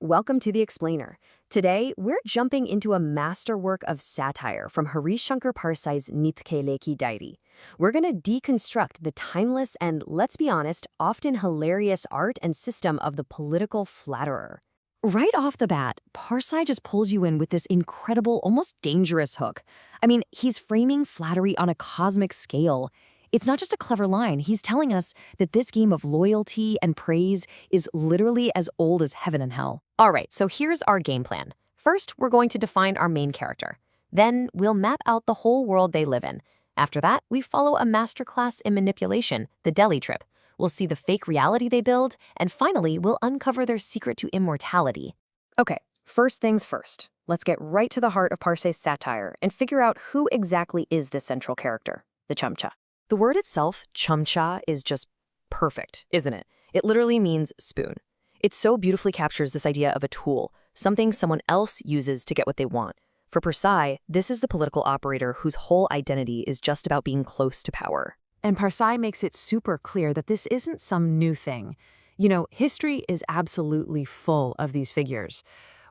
Welcome to The Explainer. Today, we're jumping into a masterwork of satire from HARISHANKAR Parsai's Nithkeleki Diary. We're going to deconstruct the timeless and, let's be honest, often hilarious art and system of the political flatterer. Right off the bat, Parsai just pulls you in with this incredible, almost dangerous hook. I mean, he's framing flattery on a cosmic scale. It's not just a clever line. He's telling us that this game of loyalty and praise is literally as old as heaven and hell. All right, so here's our game plan. First, we're going to define our main character. Then, we'll map out the whole world they live in. After that, we follow a masterclass in manipulation, the Delhi trip. We'll see the fake reality they build, and finally, we'll uncover their secret to immortality. Okay, first things first. Let's get right to the heart of Parsai's satire and figure out who exactly is this central character, the Chamcha. The word itself, chamcha, is just perfect, isn't it? It literally means spoon. It so beautifully captures this idea of a tool, something someone else uses to get what they want. For Parsai, this is the political operator whose whole identity is just about being close to power. And Parsai makes it super clear that this isn't some new thing. You know, history is absolutely full of these figures.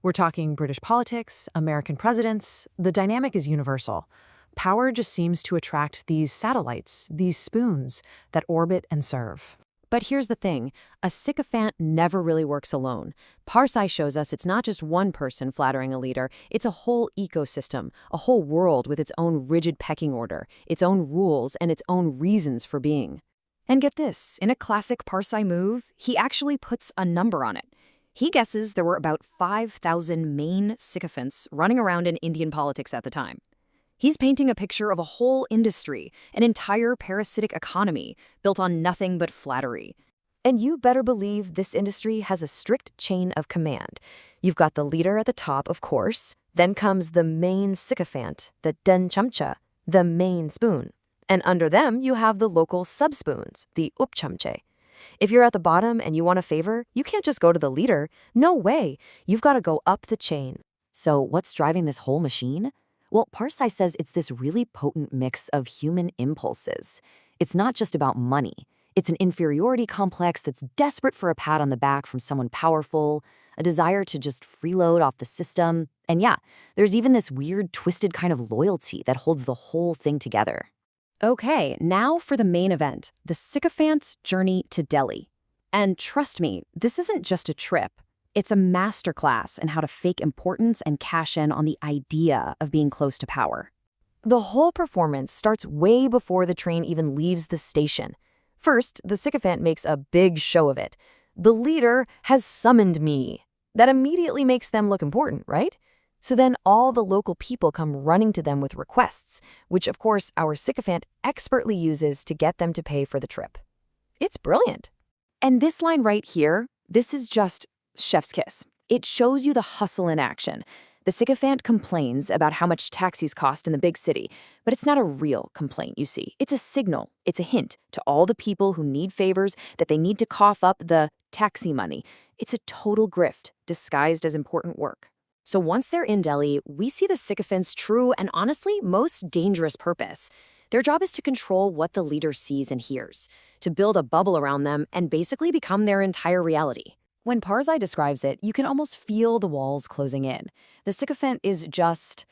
We're talking British politics, American presidents. The dynamic is universal. Power just seems to attract these satellites, these spoons that orbit and serve. But here's the thing, a sycophant never really works alone. Parsai shows us it's not just one person flattering a leader, it's a whole ecosystem, a whole world with its own rigid pecking order, its own rules, and its own reasons for being. And get this, in a classic Parsai move, he actually puts a number on it. He guesses there were about 5,000 main sycophants running around in Indian politics at the time. He's painting a picture of a whole industry, an entire parasitic economy built on nothing but flattery. And you better believe this industry has a strict chain of command. You've got the leader at the top, of course. Then comes the main sycophant, the den chamcha, the main spoon. And under them, you have the local sub-spoons, the upchamche. If you're at the bottom and you want a favor, you can't just go to the leader. No way. You've got to go up the chain. So what's driving this whole machine? Well, Parsai says it's this really potent mix of human impulses. It's not just about money. It's an inferiority complex that's desperate for a pat on the back from someone powerful, a desire to just freeload off the system. And yeah, there's even this weird, twisted kind of loyalty that holds the whole thing together. Okay, now for the main event, the sycophant's journey to Delhi. And trust me, this isn't just a trip. It's a masterclass in how to fake importance and cash in on the idea of being close to power. The whole performance starts way before the train even leaves the station. First, the sycophant makes a big show of it. The leader has summoned me. That immediately makes them look important, right? So then all the local people come running to them with requests, which of course our sycophant expertly uses to get them to pay for the trip. It's brilliant. And this line right here, this is just chef's kiss. It shows you the hustle in action. The sycophant complains about how much taxis cost in the big city, but it's not a real complaint, you see. It's a signal, it's a hint to all the people who need favors that they need to cough up the taxi money. It's a total grift disguised as important work. So once they're in Delhi, we see the sycophant's true and honestly most dangerous purpose. Their job is to control what the leader sees and hears, to build a bubble around them and basically become their entire reality. When Parsai describes it, you can almost feel the walls closing in. The sycophant is just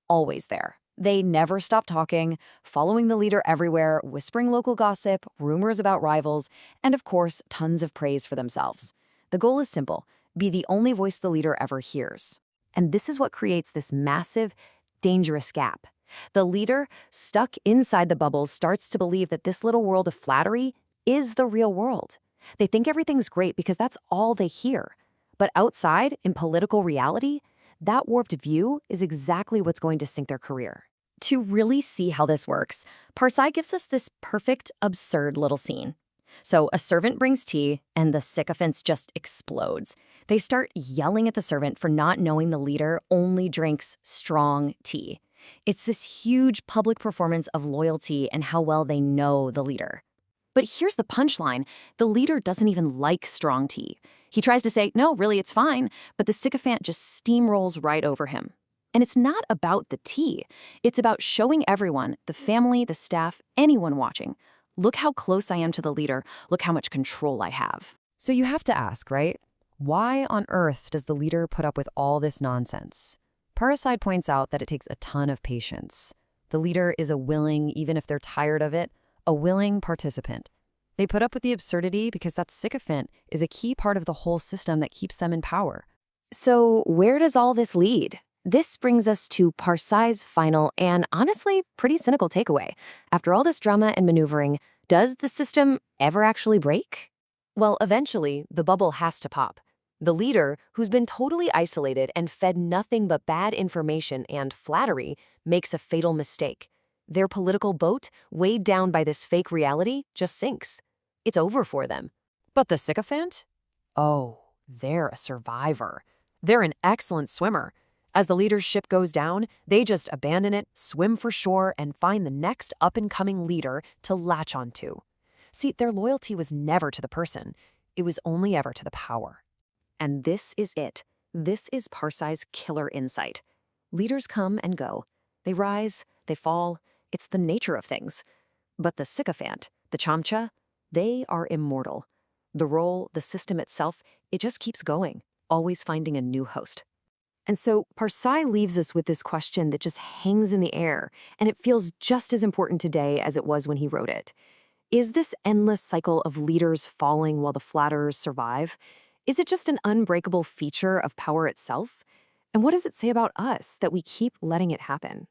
always there. They never stop talking, following the leader everywhere, whispering local gossip, rumors about rivals, and of course, tons of praise for themselves. The goal is simple: be the only voice the leader ever hears. And this is what creates this massive, dangerous gap. The leader, stuck inside the bubble, starts to believe that this little world of flattery is the real world. They think everything's great because that's all they hear. But outside, in political reality, that warped view is exactly what's going to sink their career. To really see how this works, Parsai gives us this perfect, absurd little scene. So a servant brings tea, and the sycophants just explodes. They start yelling at the servant for not knowing the leader only drinks strong tea. It's this huge public performance of loyalty and how well they know the leader. But here's the punchline. The leader doesn't even like strong tea. He tries to say, no, really, it's fine, but the sycophant just steamrolls right over him. And it's not about the tea. It's about showing everyone, the family, the staff, anyone watching, look how close I am to the leader, look how much control I have. So you have to ask, right? Why on earth does the leader put up with all this nonsense? Parasai points out that it takes a ton of patience. The leader is a willing, even if they're tired of it, a willing participant. They put up with the absurdity because that sycophant is a key part of the whole system that keeps them in power. So where does all this lead? This brings us to Parsai's final and honestly pretty cynical takeaway. After all this drama and maneuvering, does the system ever actually break? Well, eventually, the bubble has to pop. The leader, who's been totally isolated and fed nothing but bad information and flattery, makes a fatal mistake. Their political boat, weighed down by this fake reality, just sinks. It's over for them. But the sycophant? Oh, they're a survivor. They're an excellent swimmer. As the leader's ship goes down, they just abandon it, swim for shore, and find the next up-and-coming leader to latch onto. See, their loyalty was never to the person. It was only ever to the power. And this is it. This is Parsai's killer insight. Leaders come and go. They rise, they fall. It's the nature of things. But the sycophant, the chamcha, they are immortal. The role, the system itself, it just keeps going, always finding a new host. And so Parsai leaves us with this question that just hangs in the air, and it feels just as important today as it was when he wrote it. Is this endless cycle of leaders falling while the flatterers survive? Is it just an unbreakable feature of power itself? And what does it say about us that we keep letting it happen?